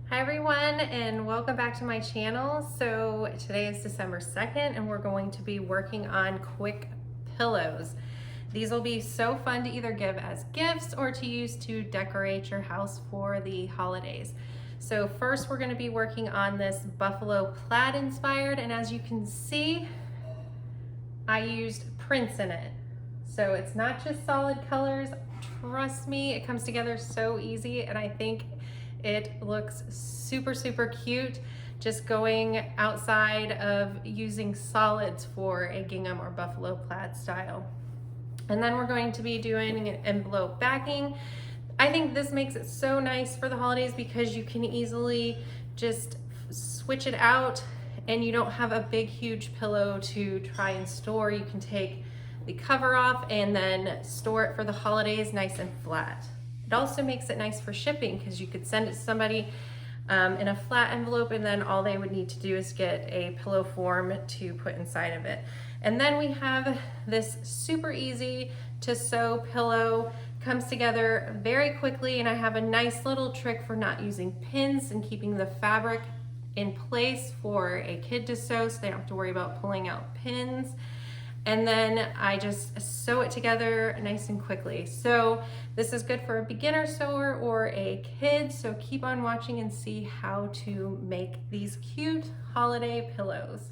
Hi everyone, and welcome back to my channel. So today is December 2nd and we're going to be working on quick pillows. These will be so fun to either give as gifts or to use to decorate your house for the holidays. So first we're going to be working on this buffalo plaid inspired, and as you can see, I used prints in it. So it's not just solid colors. Trust me, it comes together so easy, and I think it looks super cute just going outside of using solids for a gingham or buffalo plaid style. And then we're going to be doing an envelope backing. I think this makes it so nice for the holidays because you can easily just switch it out and you don't have a big huge pillow to try and store. You can take the cover off and then store it for the holidays nice and flat. It also makes it nice for shipping because you could send it to somebody in a flat envelope, and then all they would need to do is get a pillow form to put inside of it. And then we have this super easy to sew pillow. Comes together very quickly, and I have a nice little trick for not using pins and keeping the fabric in place for a kid to sew so they don't have to worry about pulling out pins. And then I just sew it together nice and quickly. So this is good for a beginner sewer or a kid, so keep on watching and see how to make these cute holiday pillows.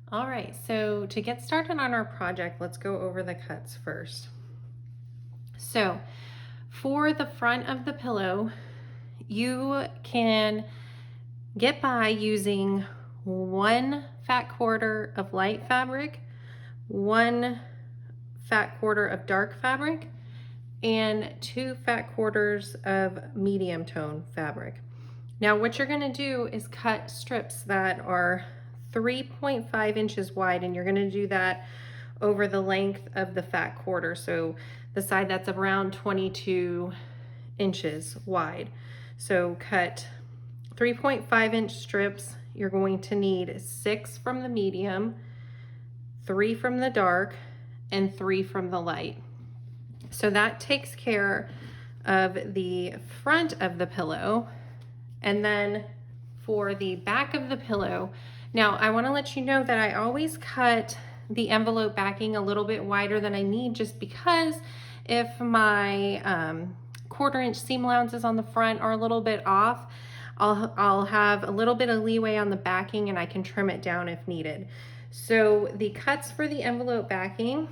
All right, so to get started on our project, let's go over the cuts first. So for the front of the pillow, you can get by using 1 fat quarter of light fabric, 1 fat quarter of dark fabric, and 2 fat quarters of medium tone fabric. Now what you're going to do is cut strips that are 3.5 inches wide, and you're going to do that over the length of the fat quarter, so the side that's around 22 inches wide. So cut 3.5 inch strips. You're going to need 6 from the medium, 3 from the dark, and 3 from the light. So that takes care of the front of the pillow. And then for the back of the pillow, now I want to let you know that I always cut the envelope backing a little bit wider than I need, just because if my 1/4 inch seam allowances on the front are a little bit off, I'll have a little bit of leeway on the backing and I can trim it down if needed. So the cuts for the envelope backing,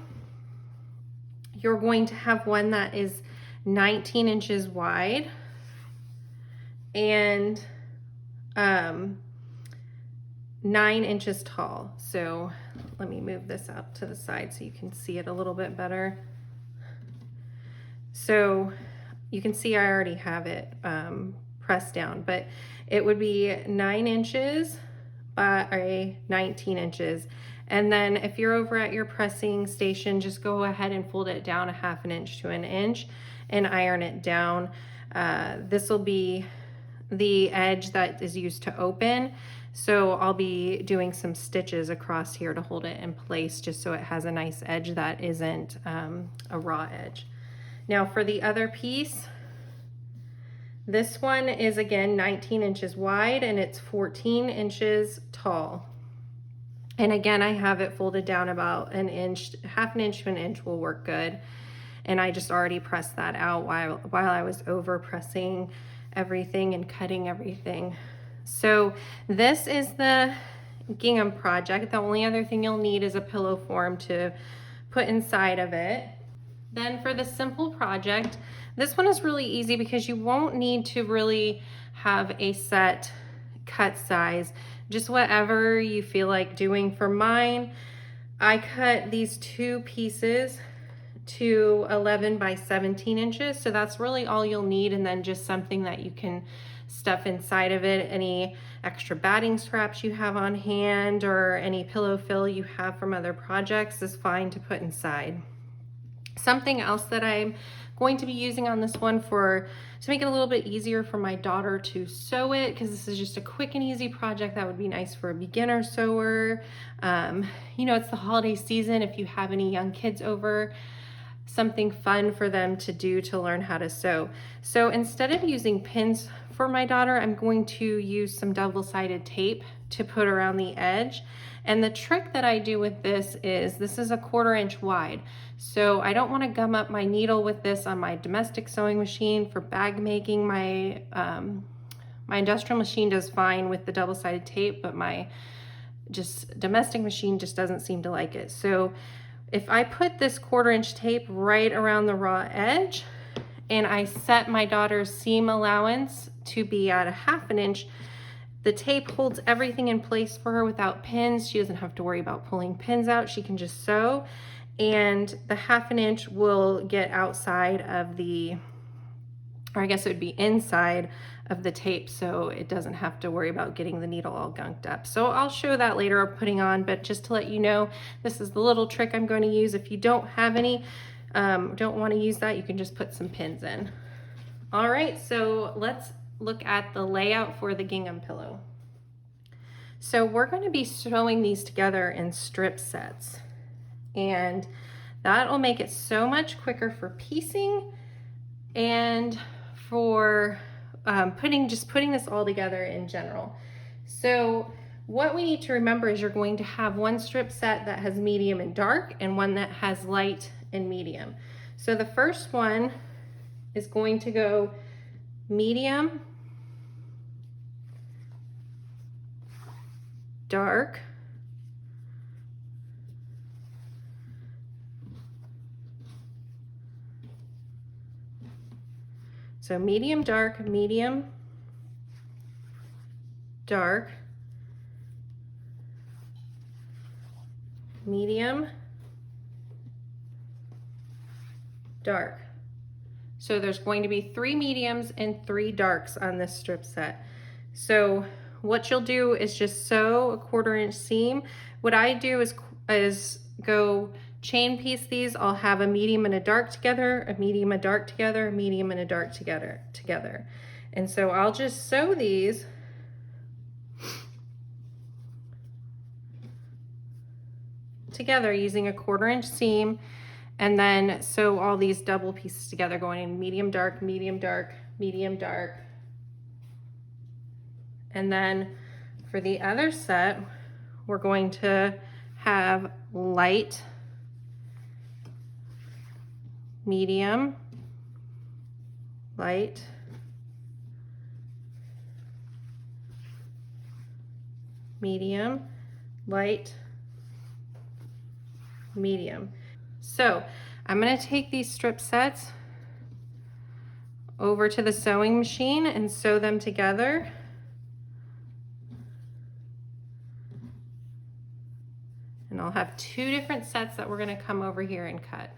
you're going to have one that is 19 inches wide and 9 inches tall. So let me move this up to the side so you can see it a little bit better. So you can see I already have it pressed down, but it would be 9 inches by 19 inches. And then if you're over at your pressing station, just go ahead and fold it down 1/2 inch to 1 inch and iron it down. This will be the edge that is used to open. So I'll be doing some stitches across here to hold it in place, just so it has a nice edge that isn't a raw edge. Now for the other piece, this one is again 19 inches wide and it's 14 inches tall. And again, I have it folded down about 1 inch, 1/2 inch to 1 inch will work good. And I just already pressed that out while I was over pressing everything and cutting everything. So this is the gingham project. The only other thing you'll need is a pillow form to put inside of it. Then for the simple project, this one is really easy because you won't need to really have a set cut size, just whatever you feel like doing. For mine, I cut these 2 pieces to 11 by 17 inches. So that's really all you'll need, and then just something that you can stuff inside of it. Any extra batting scraps you have on hand or any pillow fill you have from other projects is fine to put inside. Something else that I'm going to be using on this one to make it a little bit easier for my daughter to sew it, because this is just a quick and easy project that would be nice for a beginner sewer. You know, it's the holiday season. If you have any young kids over, something fun for them to do to learn how to sew. So instead of using pins for my daughter, I'm going to use some double-sided tape to put around the edge. And the trick that I do with this is a 1/4 inch wide. So I don't want to gum up my needle with this on my domestic sewing machine. For bag making, my industrial machine does fine with the double-sided tape, but my just domestic machine just doesn't seem to like it. So if I put this 1/4 inch tape right around the raw edge and I set my daughter's seam allowance to be at a 1/2 inch, the tape holds everything in place for her without pins. She doesn't have to worry about pulling pins out. She can just sew, and the 1/2 inch will get outside of the, or I guess it would be inside of the tape, so it doesn't have to worry about getting the needle all gunked up. So I'll show that later of putting on, but just to let you know, this is the little trick I'm going to use. If you don't have any, don't want to use that, you can just put some pins in. All right, so let's look at the layout for the gingham pillow. So we're going to be sewing these together in strip sets, and that will make it so much quicker for piecing and for putting this all together in general. So what we need to remember is you're going to have one strip set that has medium and dark and one that has light and medium. So the first one is going to go medium, dark, so medium, dark, medium, dark, medium, dark. So there's going to be 3 mediums and 3 darks on this strip set. So what you'll do is just sew a 1/4 inch seam. What I do is go chain piece these. I'll have a medium and a dark together, a medium, a dark together, a medium and a dark together. And so I'll just sew these together using a 1/4 inch seam, and then sew all these double pieces together, going in medium, dark, medium, dark, medium, dark. And then for the other set, we're going to have light, medium, light, medium, light, medium. So I'm going to take these strip sets over to the sewing machine and sew them together. And I'll have 2 different sets that we're going to come over here and cut.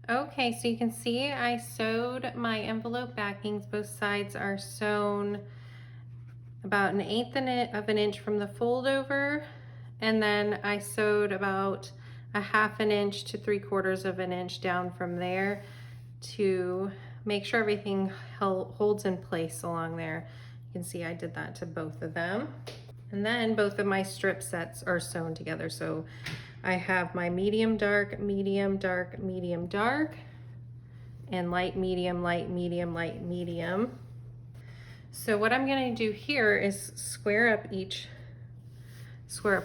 Okay, so you can see I sewed my envelope backings. Both sides are sewn about 1/8 of an inch from the fold over, and then I sewed about a 1/2 inch to 3/4 of an inch down from there to make sure everything holds in place along there. You can see I did that to both of them. And then both of my strip sets are sewn together. So I have my medium, dark, medium, dark, medium, dark, and light, medium, light, medium, light, medium. So what I'm going to do here is square up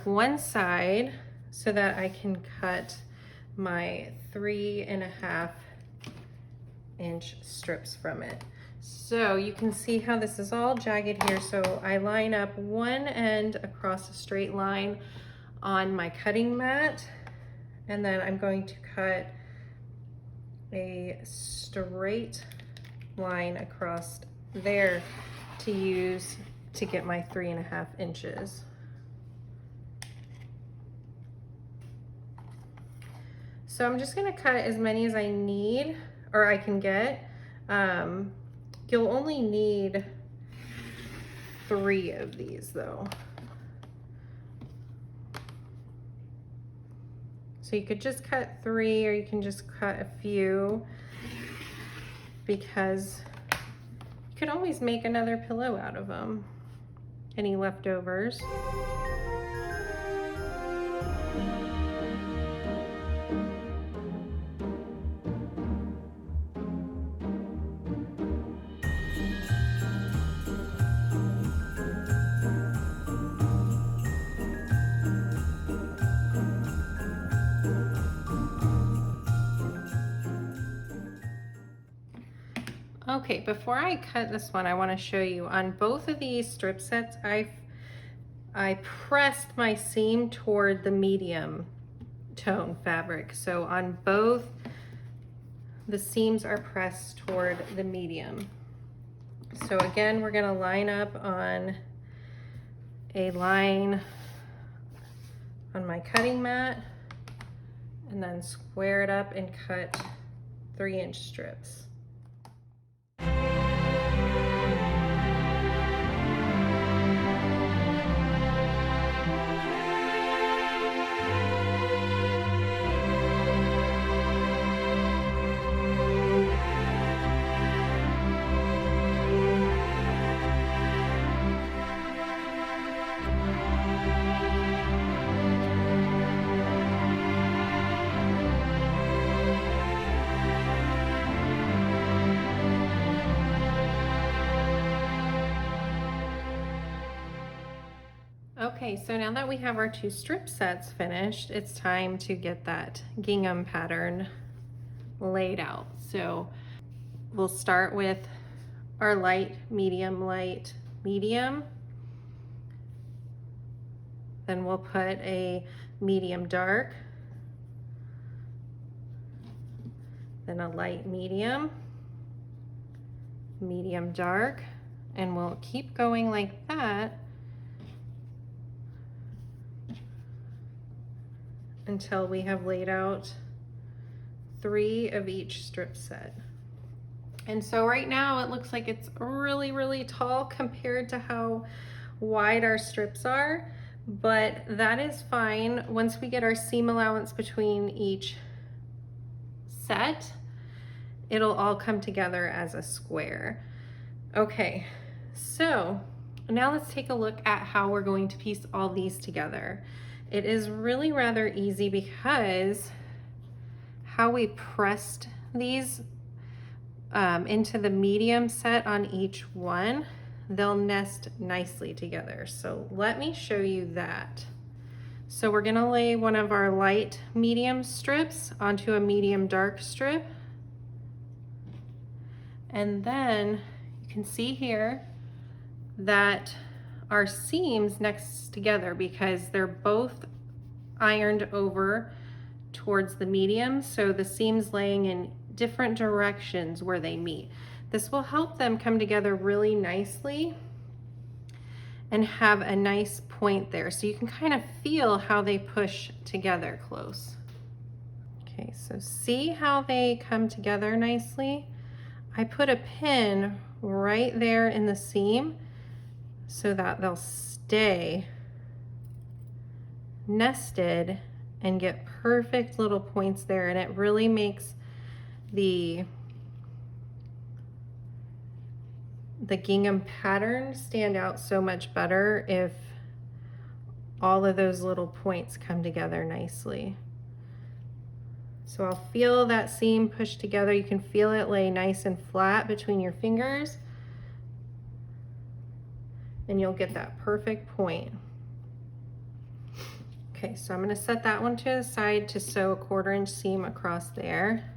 one side so that I can cut my 3.5 inch strips from it. So you can see how this is all jagged here. So I line up one end across a straight line on my cutting mat, and then I'm going to cut a straight line across there to use to get my 3.5 inches. So I'm just gonna cut as many as I need, or I can get. You'll only need 3 of these though. So you could just cut 3, or you can just cut a few, because you could always make another pillow out of them. Any leftovers. Okay, before I cut this one, I want to show you on both of these strip sets, I pressed my seam toward the medium tone fabric. So on both, the seams are pressed toward the medium. So again, we're going to line up on a line on my cutting mat, and then square it up and cut 3-inch strips. Okay, so now that we have our 2 strip sets finished, it's time to get that gingham pattern laid out. So we'll start with our light, medium, medium. Then we'll put a medium dark, then a light medium, medium dark, and we'll keep going like that until we have laid out 3 of each strip set. And so right now it looks like it's really, really tall compared to how wide our strips are, but that is fine. Once we get our seam allowance between each set, it'll all come together as a square. Okay, so now let's take a look at how we're going to piece all these together. It is really rather easy because how we pressed these into the medium set on each one, they'll nest nicely together. So let me show you that. So we're gonna lay one of our light medium strips onto a medium dark strip. And then you can see here that our seams next together, because they're both ironed over towards the medium, so the seams laying in different directions where they meet. This will help them come together really nicely and have a nice point there, so you can kind of feel how they push together close. Okay, so see how they come together nicely? I put a pin right there in the seam so that they'll stay nested and get perfect little points there, and it really makes the gingham pattern stand out so much better if all of those little points come together nicely. So I'll feel that seam push together. You can feel it lay nice and flat between your fingers, and you'll get that perfect point. Okay, so I'm going to set that one to the side to sew a 1/4 inch seam across there.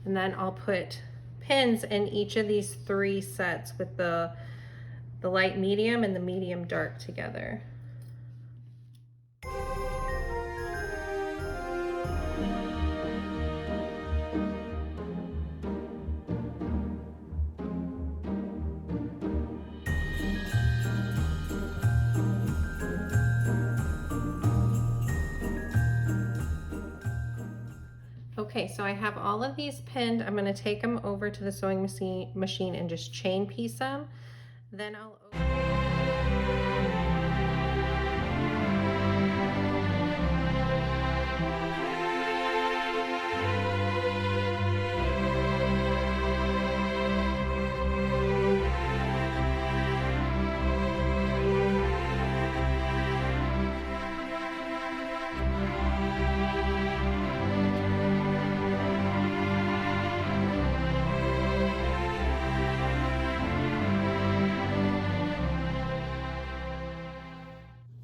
And then I'll put pins in each of these 3 sets with the light medium and the medium dark together. Okay, so I have all of these pinned. I'm gonna take them over to the sewing machine and just chain piece them. Then I'll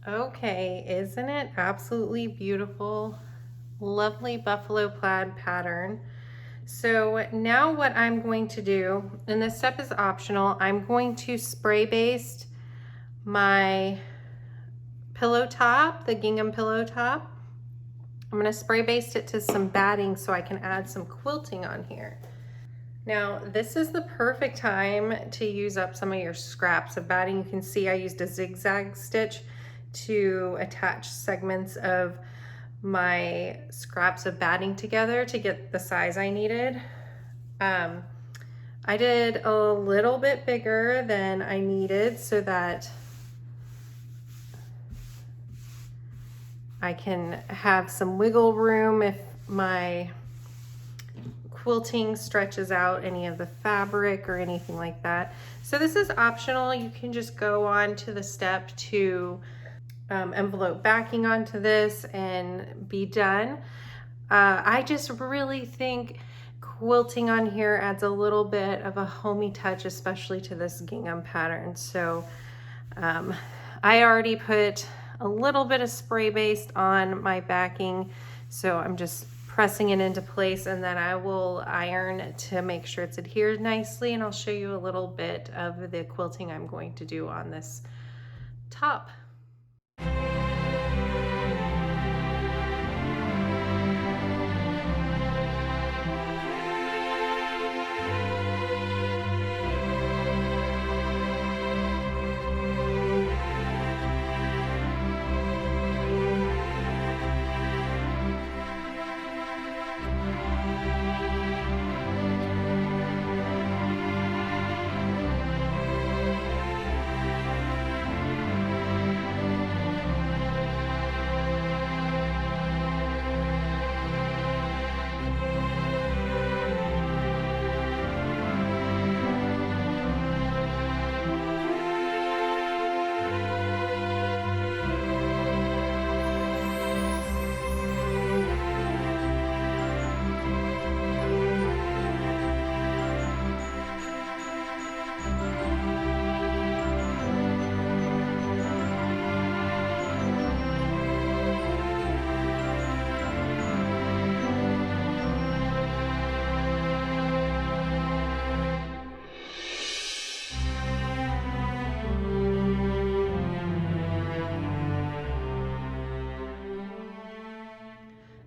Okay, isn't it absolutely beautiful? Lovely buffalo plaid pattern. So now what I'm going to do, and this step is optional, I'm going to spray baste my pillow top, the gingham pillow top. I'm going to spray baste it to some batting so I can add some quilting on here. Now, this is the perfect time to use up some of your scraps of batting. You can see I used a zigzag stitch to attach segments of my scraps of batting together to get the size I needed. I did a little bit bigger than I needed so that I can have some wiggle room if my quilting stretches out any of the fabric or anything like that. So this is optional. You can just go on to the step to envelope backing onto this and be done. I just really think quilting on here adds a little bit of a homey touch, especially to this gingham pattern. So I already put a little bit of spray baste on my backing, so I'm just pressing it into place, and then I will iron to make sure it's adhered nicely, and I'll show you a little bit of the quilting I'm going to do on this top.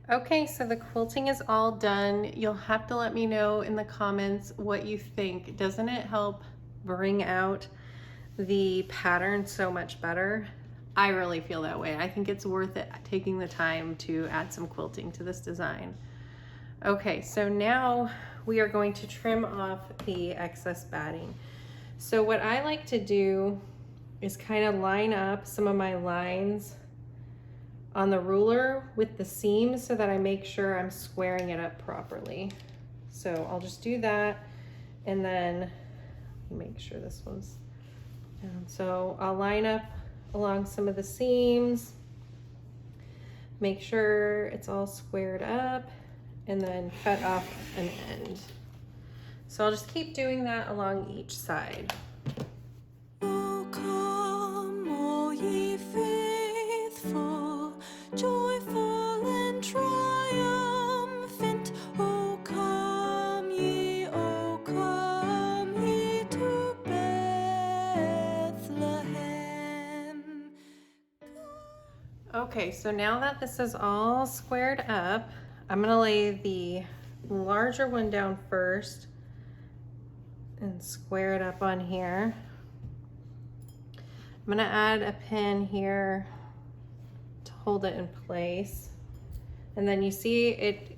Okay, so the quilting is all done. You'll have to let me know in the comments what you think. Doesn't it help bring out the pattern so much better? I really feel that way. I think it's worth it taking the time to add some quilting to this design. Okay, so now we are going to trim off the excess batting. So what I like to do is kind of line up some of my lines on the ruler with the seams so that I make sure I'm squaring it up properly. So I'll just do that, and then make sure this one's down. So I'll line up along some of the seams, make sure it's all squared up, and then cut off an end. So I'll just keep doing that along each side. Oh, come, all ye faithful, joyful and triumphant. Oh, come, Okay, so now that this is all squared up, I'm gonna lay the larger one down first and square it up on here. I'm gonna add a pin here to hold it in place. And then you see it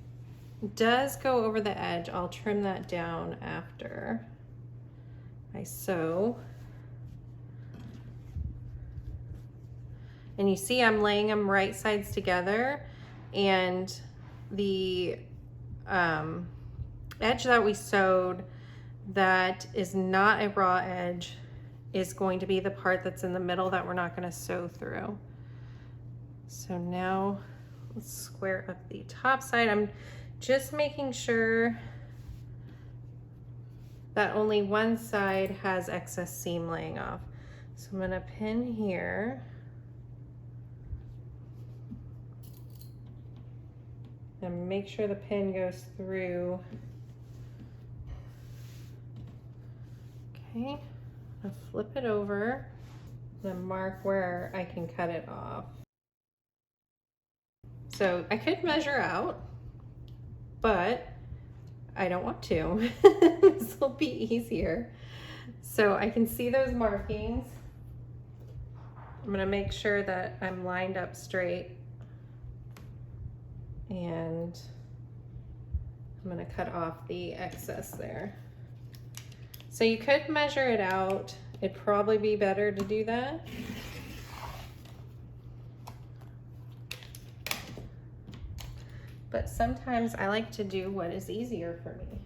does go over the edge. I'll trim that down after I sew. And you see I'm laying them right sides together, and the edge that we sewed that is not a raw edge is going to be the part that's in the middle that we're not going to sew through. So now let's square up the top side. I'm just making sure that only one side has excess seam laying off. So I'm going to pin here. And make sure the pin goes through. Okay, I'll flip it over, then mark where I can cut it off. So I could measure out, but I don't want to. This will be easier. So I can see those markings. I'm gonna make sure that I'm lined up straight. And I'm gonna cut off the excess there. So you could measure it out. It'd probably be better to do that. But sometimes I like to do what is easier for me.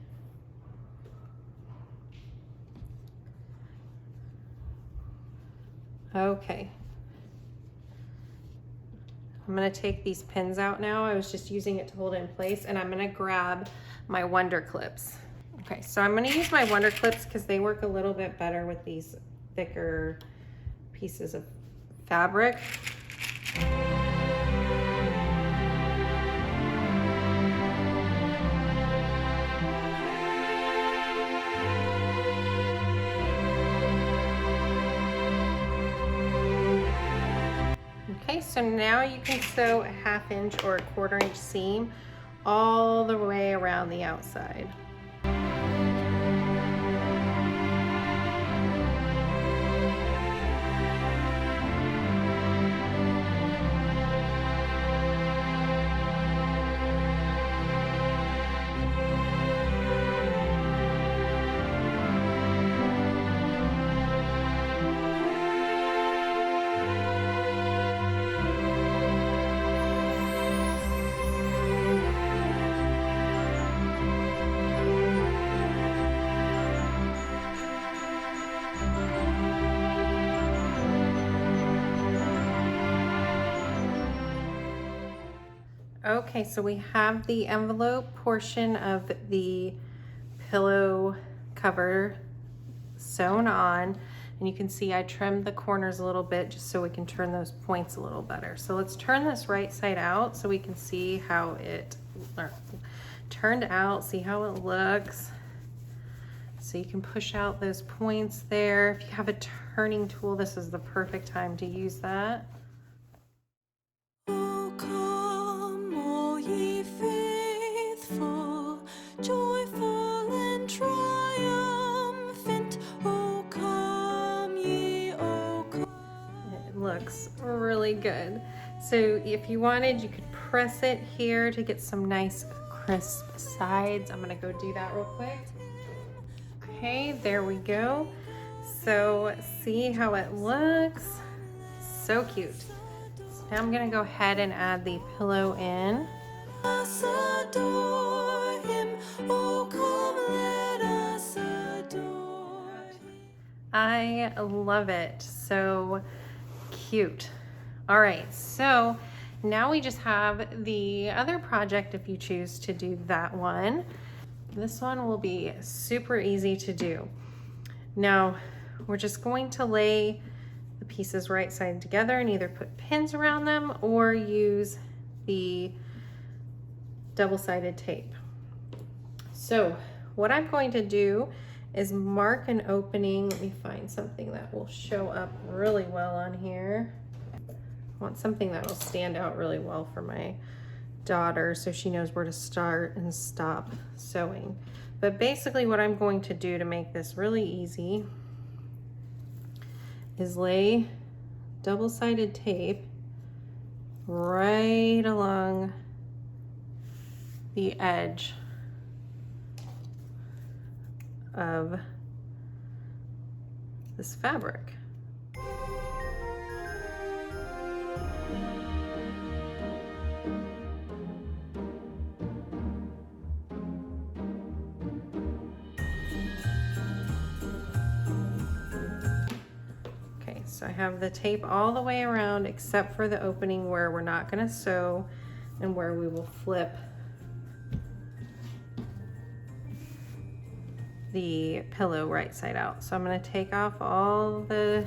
Okay. I'm gonna take these pins out now. I was just using it to hold it in place, and I'm gonna grab my Wonder Clips. Okay, so I'm gonna use my Wonder Clips because they work a little bit better with these thicker pieces of fabric. Okay, so now you can sew a 1/2 inch or a 1/4 inch seam all the way around the outside. Okay, so we have the envelope portion of the pillow cover sewn on, and you can see I trimmed the corners a little bit just so we can turn those points a little better. So let's turn this right side out so we can see how it turned out, see how it looks. So you can push out those points there. If you have a turning tool, this is the perfect time to use that. Oh, come, all ye faithful, joyful and triumphant. Oh, come ye, oh, come. It looks really good. So if you wanted, you could press it here to get some nice crisp sides. I'm gonna go do that real quick. Okay, there we go. So see how it looks? So cute. Now I'm gonna go ahead and add the pillow in. Us adore him. Oh, come, let us adore him. I love it. So cute. All right, so now we just have the other project if you choose to do that one. This one will be super easy to do. Now, we're just going to lay the pieces right side together and either put pins around them or use the double-sided tape. So what I'm going to do is mark an opening. Let me find something that will show up really well on here. I want something that'll stand out really well for my daughter so she knows where to start and stop sewing. But basically what I'm going to do to make this really easy is lay double-sided tape right along the edge of this fabric. So I have the tape all the way around except for the opening where we're not going to sew and where we will flip the pillow right side out. So I'm going to take off all the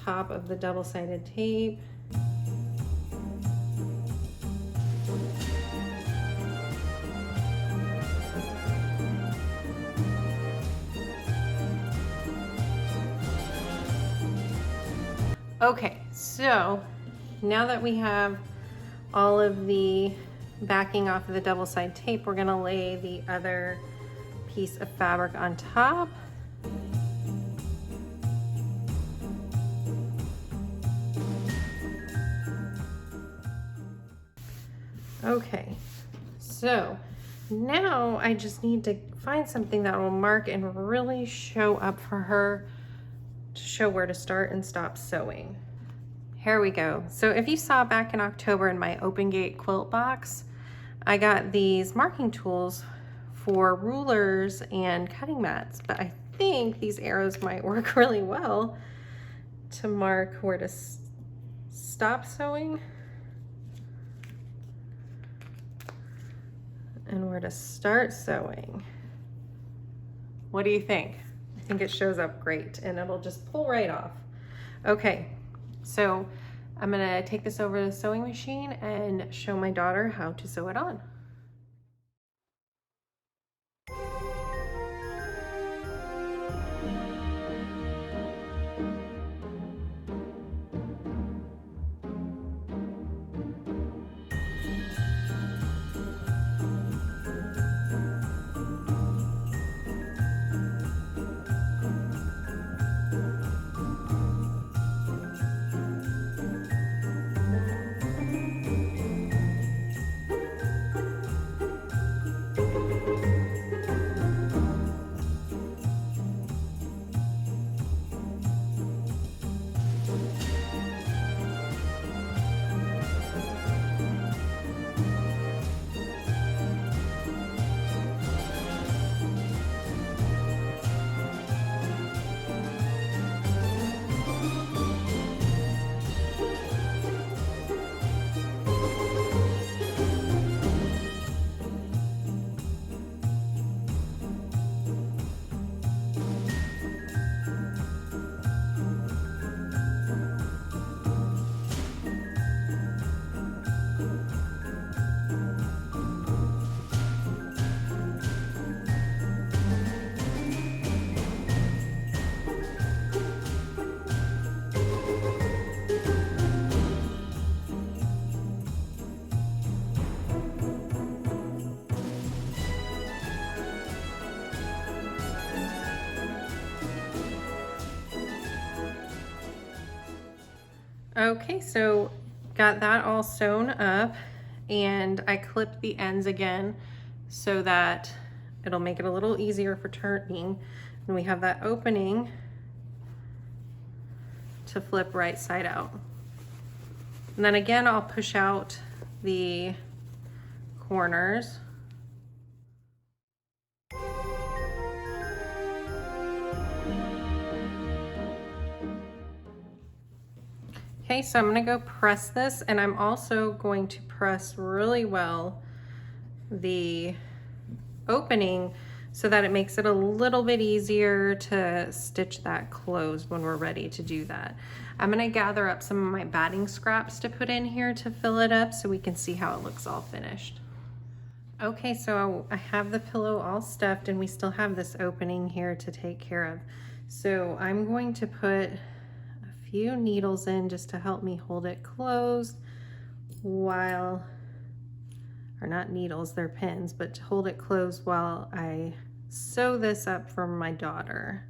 top of the double-sided tape. Okay, so now that we have all of the backing off of the double side tape, we're gonna lay the other piece of fabric on top. Okay, so now I just need to find something that will mark and really show up for her to show where to start and stop sewing. Here we go. So if you saw back in October in my open gate quilt box, I got these marking tools for rulers and cutting mats, but I think these arrows might work really well to mark where to stop sewing and where to start sewing. What do you think? I think it shows up great and it'll just pull right off. Okay, so I'm gonna take this over to the sewing machine and show my daughter how to sew it on. Okay, so got that all sewn up and I clipped the ends again so that it'll make it a little easier for turning. And we have that opening to flip right side out. And then again, I'll push out the corners. Okay, so I'm gonna go press this, and I'm also going to press really well the opening so that it makes it a little bit easier to stitch that closed when we're ready to do that. I'm gonna gather up some of my batting scraps to put in here to fill it up so we can see how it looks all finished. Okay, so I have the pillow all stuffed and we still have this opening here to take care of. So I'm going to put a few needles in just to help me hold it closed while, or not needles, they're pins, but to hold it closed while I sew this up for my daughter.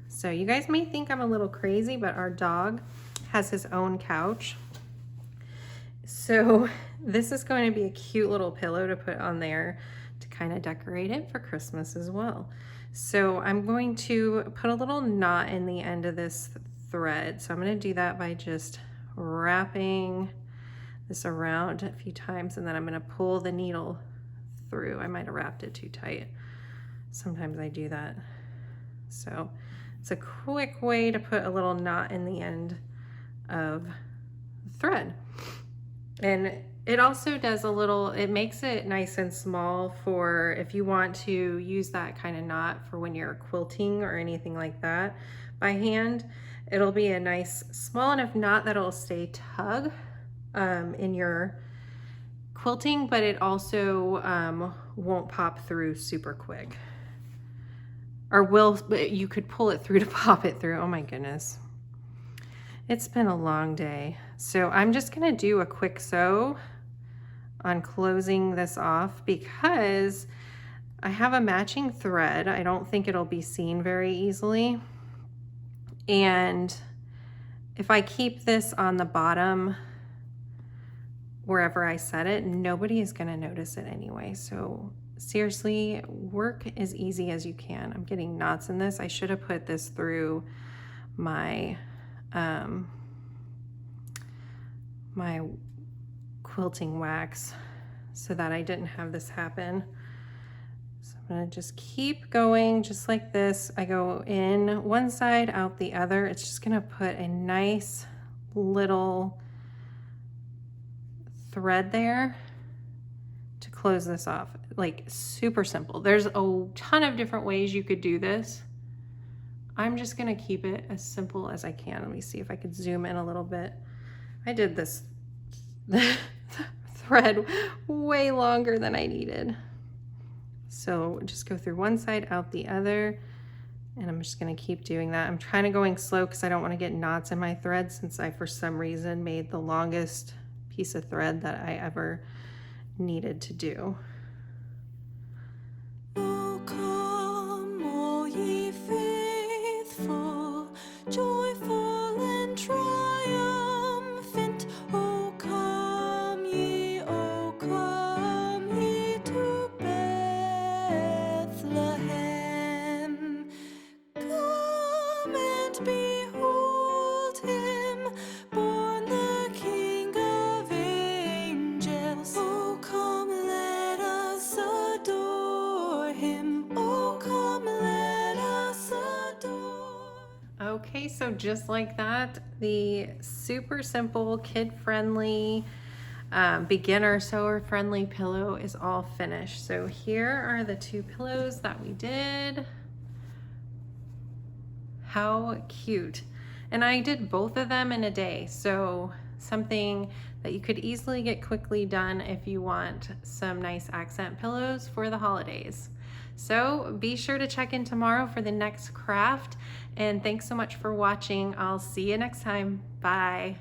So you guys may think I'm a little crazy, but our dog has his own couch. So this is going to be a cute little pillow to put on there to kind of decorate it for Christmas as well. So I'm going to put a little knot in the end of this thread. So I'm going to do that by just wrapping this around a few times, and then I'm going to pull the needle through. I might have wrapped it too tight. Sometimes I do that. So it's a quick way to put a little knot in the end of the thread. And it also does a little, it makes it nice and small for if you want to use that kind of knot for when you're quilting or anything like that by hand. It'll be a nice small enough knot that'll stay tug in your quilting, but it also won't pop through super quick. Or you could pull it through to pop it through. Oh my goodness. It's been a long day. So I'm just gonna do a quick sew on closing this off because I have a matching thread. I don't think it'll be seen very easily. And if I keep this on the bottom wherever I set it, nobody is gonna notice it anyway. So seriously, work as easy as you can. I'm getting knots in this. I should have put this through my my quilting wax so that I didn't have this happen. So I'm gonna just keep going just like this. I go in one side, out the other. It's just gonna put a nice little thread there to close this off. Like super simple. There's a ton of different ways you could do this. I'm just gonna keep it as simple as I can. Let me see if I could zoom in a little bit. I did this thread way longer than I needed. So just go through one side, out the other, and I'm just gonna keep doing that. I'm trying to going slow because I don't want to get knots in my thread since I, for some reason, made the longest piece of thread that I ever needed to do. Oh, come, all ye faithful, joyful and triumphant. Oh, come ye to Bethlehem. Come and behold him, born the King of angels. Oh, come, let us adore him. Oh, come, let us adore. Okay, so just like that, the super simple, kid-friendly, beginner sewer-friendly pillow is all finished. So here are the two pillows that we did. How cute. And I did both of them in a day, so something that you could easily get quickly done if you want some nice accent pillows for the holidays. So be sure to check in tomorrow for the next craft, and thanks so much for watching. I'll see you next time. Bye.